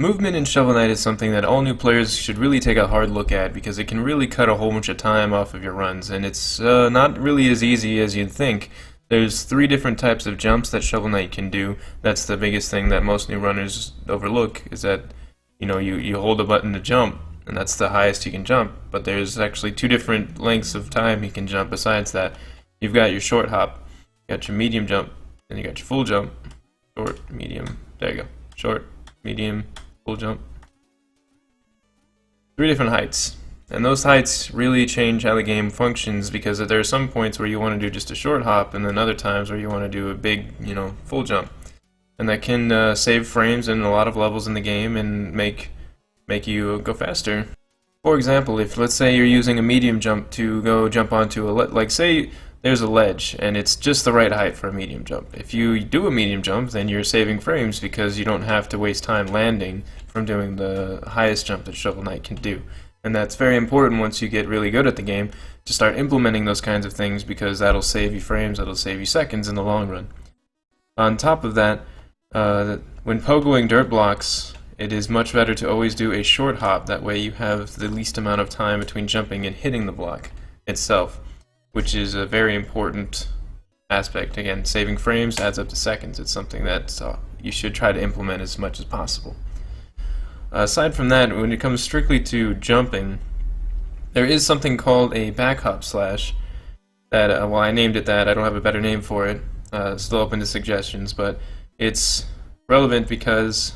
Movement in Shovel Knight is something that all new players should really take a hard look at because it can really cut a whole bunch of time off of your runs, and it's not really as easy as you'd think. There's 3 different types of jumps that Shovel Knight can do. That's the biggest thing that most new runners overlook, is that you hold a button to jump, and that's the highest you can jump, but there's actually 2 different lengths of time you can jump besides that. You've got your short hop, you got your medium jump, and you got your full jump. Short, medium, there you go. Short, medium, full jump. 3 different heights. And those heights really change how the game functions because there are some points where you want to do just a short hop and then other times where you want to do a big, full jump. And that can save frames in a lot of levels in the game and make you go faster. For example, if let's say you're using a medium jump to go jump onto like say there's a ledge and it's just the right height for a medium jump. If you do a medium jump, then you're saving frames because you don't have to waste time landing from doing the highest jump that Shovel Knight can do. And that's very important once you get really good at the game to start implementing those kinds of things because that'll save you frames, that'll save you seconds in the long run. On top of that, when pogoing dirt blocks, it is much better to always do a short hop. That way you have the least amount of time between jumping and hitting the block itself, which is a very important aspect. Again, saving frames adds up to seconds. It's something that you should try to implement as much as possible. Aside from that, when it comes strictly to jumping, there is something called a back hop slash that, well, I named it that. I don't have a better name for it. Still open to suggestions, but it's relevant because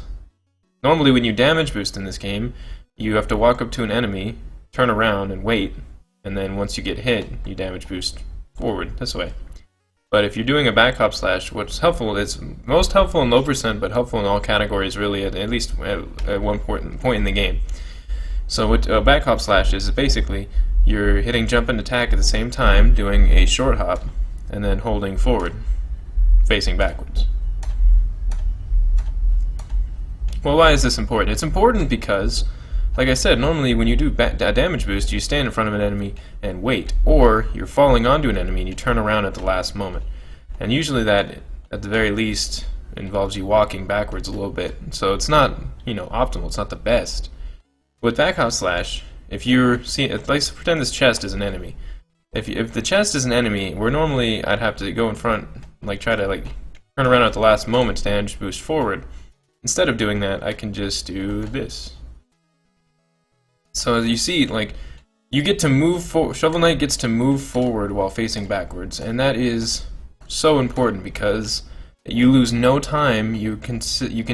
normally when you damage boost in this game, you have to walk up to an enemy, turn around, and wait, and then once you get hit, you damage boost forward this way. But if you're doing a back hop slash, what's helpful, it's most helpful in low percent, but helpful in all categories really, at least at one point in the game. So what a back hop slash is basically you're hitting jump and attack at the same time, doing a short hop, and then holding forward, facing backwards. Well, why is this important? It's important because, like I said, normally when you do a damage boost, you stand in front of an enemy and wait, or you're falling onto an enemy and you turn around at the last moment. And usually that, at the very least, involves you walking backwards a little bit. So it's not, optimal. It's not the best. With back hop slash, if you're let's pretend this chest is an enemy. If the chest is an enemy, I'd have to go in front, try to turn around at the last moment to damage boost forward. Instead of doing that, I can just do this. So as you see, you get to move Shovel Knight gets to move forward while facing backwards, and that is so important because you lose no time. You can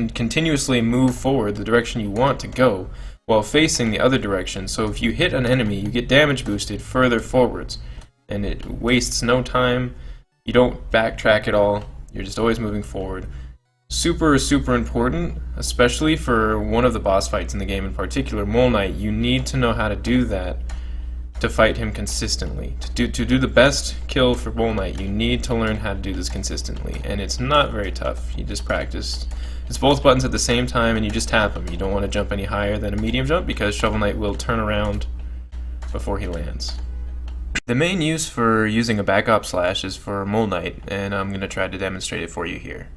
continuously move forward the direction you want to go while facing the other direction. So if you hit an enemy, you get damage boosted further forwards, and it wastes no time. You don't backtrack at all. You're just always moving forward. Super important, especially for one of the boss fights in the game in particular, Mole Knight. You need to know how to do that to fight him consistently. To do the best kill for Mole Knight, you need to learn how to do this consistently, and it's not very tough. You just practice. It's both buttons at the same time, and you just tap them. You don't want to jump any higher than a medium jump because Shovel Knight will turn around before he lands. The main use for using a back hop slash is for Mole Knight, and I'm going to try to demonstrate it for you here.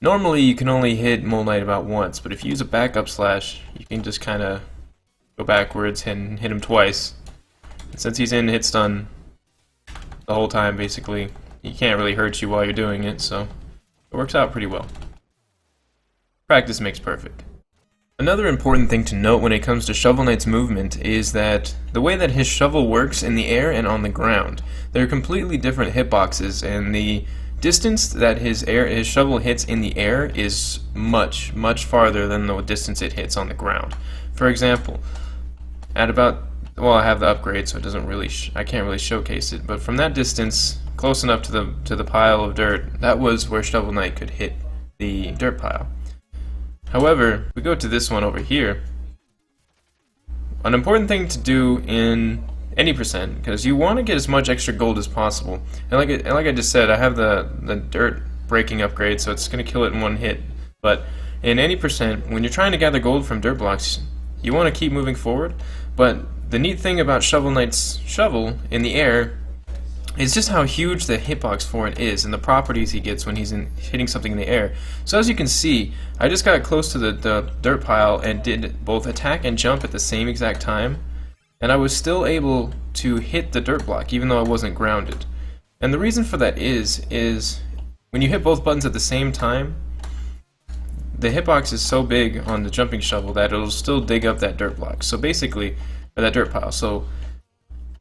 Normally you can only hit Mole Knight about once, but if you use a backup slash, you can just kind of go backwards and hit him twice. And since he's in hit stun the whole time, basically, he can't really hurt you while you're doing it, so it works out pretty well. Practice makes perfect. Another important thing to note when it comes to Shovel Knight's movement is that the way that his shovel works in the air and on the ground, they're completely different hitboxes, and the distance that his shovel hits in the air is much farther than the distance it hits on the ground. For example, at about, well, I have the upgrade, so it doesn't really, I can't really showcase it, but from that distance, close enough to the pile of dirt, that was where Shovel Knight could hit the dirt pile. However, if we go to this one over here, an important thing to do in any percent, because you want to get as much extra gold as possible. And like I just said, I have the dirt breaking upgrade, so it's going to kill it in one hit. But in any percent, when you're trying to gather gold from dirt blocks, you want to keep moving forward. But the neat thing about Shovel Knight's shovel in the air It's just how huge the hitbox for it is and the properties he gets when he's hitting something in the air. So as you can see, I just got close to the dirt pile and did both attack and jump at the same exact time, and I was still able to hit the dirt block even though I wasn't grounded. And the reason for that is when you hit both buttons at the same time, the hitbox is so big on the jumping shovel that it'll still dig up that dirt block. So basically, or that dirt pile. So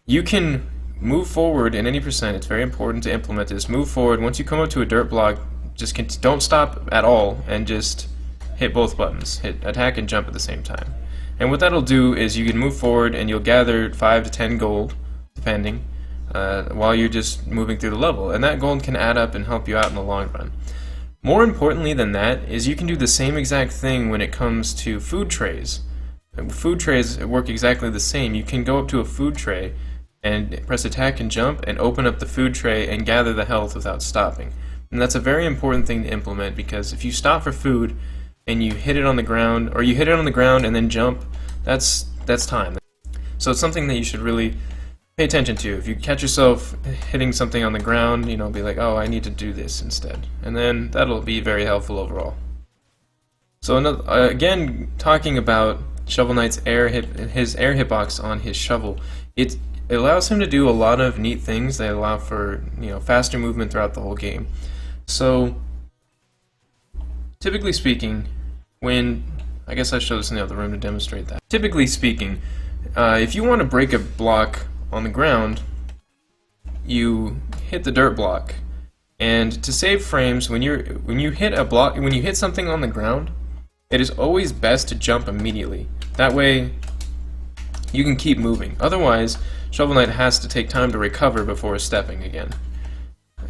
you can move forward in any percent. It's very important to implement this. Move forward. Once you come up to a dirt block, just don't stop at all and just hit both buttons. Hit attack and jump at the same time. And what that'll do is you can move forward and you'll gather 5 to 10 gold, depending, while you're just moving through the level. And that gold can add up and help you out in the long run. More importantly than that is you can do the same exact thing when it comes to food trays. Food trays work exactly the same. You can go up to a food tray and press attack and jump and open up the food tray and gather the health without stopping. And that's a very important thing to implement, because if you stop for food and you hit it on the ground, or you hit it on the ground and then jump, that's time. So it's something that you should really pay attention to. If you catch yourself hitting something on the ground, be like, oh, I need to do this instead. And then that'll be very helpful overall. So again, talking about Shovel Knight's his air hitbox on his shovel, it allows him to do a lot of neat things that allow for faster movement throughout the whole game. So typically speaking, I guess I show this in the other room to demonstrate that. Typically speaking, if you want to break a block on the ground, you hit the dirt block, and to save frames, when you hit something on the ground, it is always best to jump immediately. That way you can keep moving. Otherwise, Shovel Knight has to take time to recover before stepping again.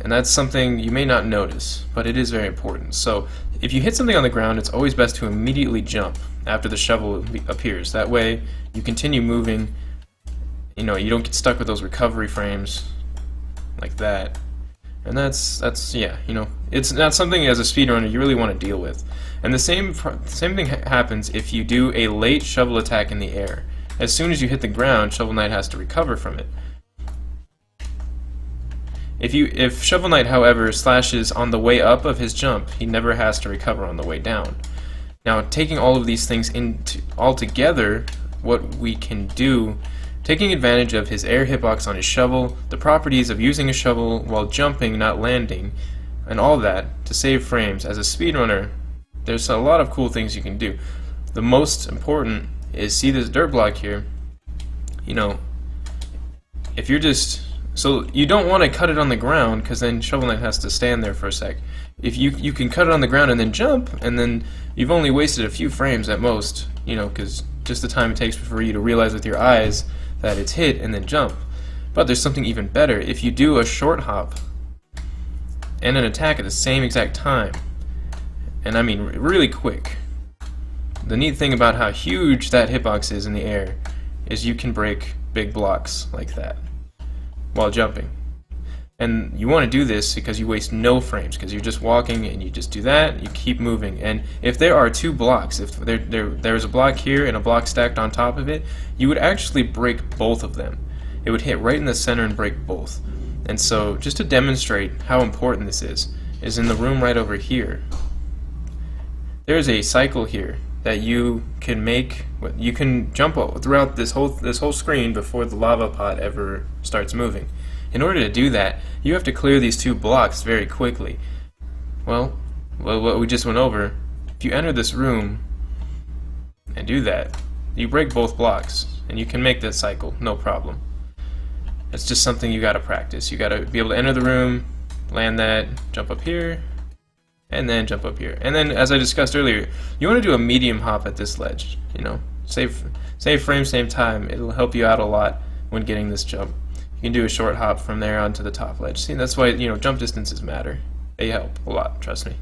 And that's something you may not notice, but it is very important. So if you hit something on the ground, it's always best to immediately jump after the shovel appears. That way you continue moving. You don't get stuck with those recovery frames like that. And that's it's not something as a speedrunner you really want to deal with. And the same thing happens if you do a late shovel attack in the air. As soon as you hit the ground, Shovel Knight has to recover from it. If Shovel Knight, however, slashes on the way up of his jump, he never has to recover on the way down. Now, taking all of these things all together, what we can do, taking advantage of his air hitbox on his shovel, the properties of using a shovel while jumping, not landing, and all that to save frames. As a speedrunner, there's a lot of cool things you can do. The most important is, see this dirt block here, if you're so you don't want to cut it on the ground, because then Shovel Knight has to stand there for a sec. If you can cut it on the ground and then jump, and then you've only wasted a few frames at most, because just the time it takes for you to realize with your eyes that it's hit and then jump. But there's something even better. If you do a short hop and an attack at the same exact time, and I mean really quick, the neat thing about how huge that hitbox is in the air is you can break big blocks like that while jumping. And you want to do this because you waste no frames, because you're just walking and you just do that, you keep moving. And if there are two blocks, if there's a block here and a block stacked on top of it, you would actually break both of them. It would hit right in the center and break both. And so, just to demonstrate how important this is in the room right over here. There's a cycle here that you can make. You can jump throughout this whole screen before the lava pot ever starts moving. In order to do that, you have to clear these two blocks very quickly. Well, what we just went over, if you enter this room and do that, you break both blocks, and you can make this cycle, no problem. It's just something you gotta practice. You gotta be able to enter the room, land that, jump up here, and then jump up here. And then, as I discussed earlier, you want to do a medium hop at this ledge. Save frame, save time. It'll help you out a lot when getting this jump. You can do a short hop from there onto the top ledge. See, that's why jump distances matter. They help a lot, trust me.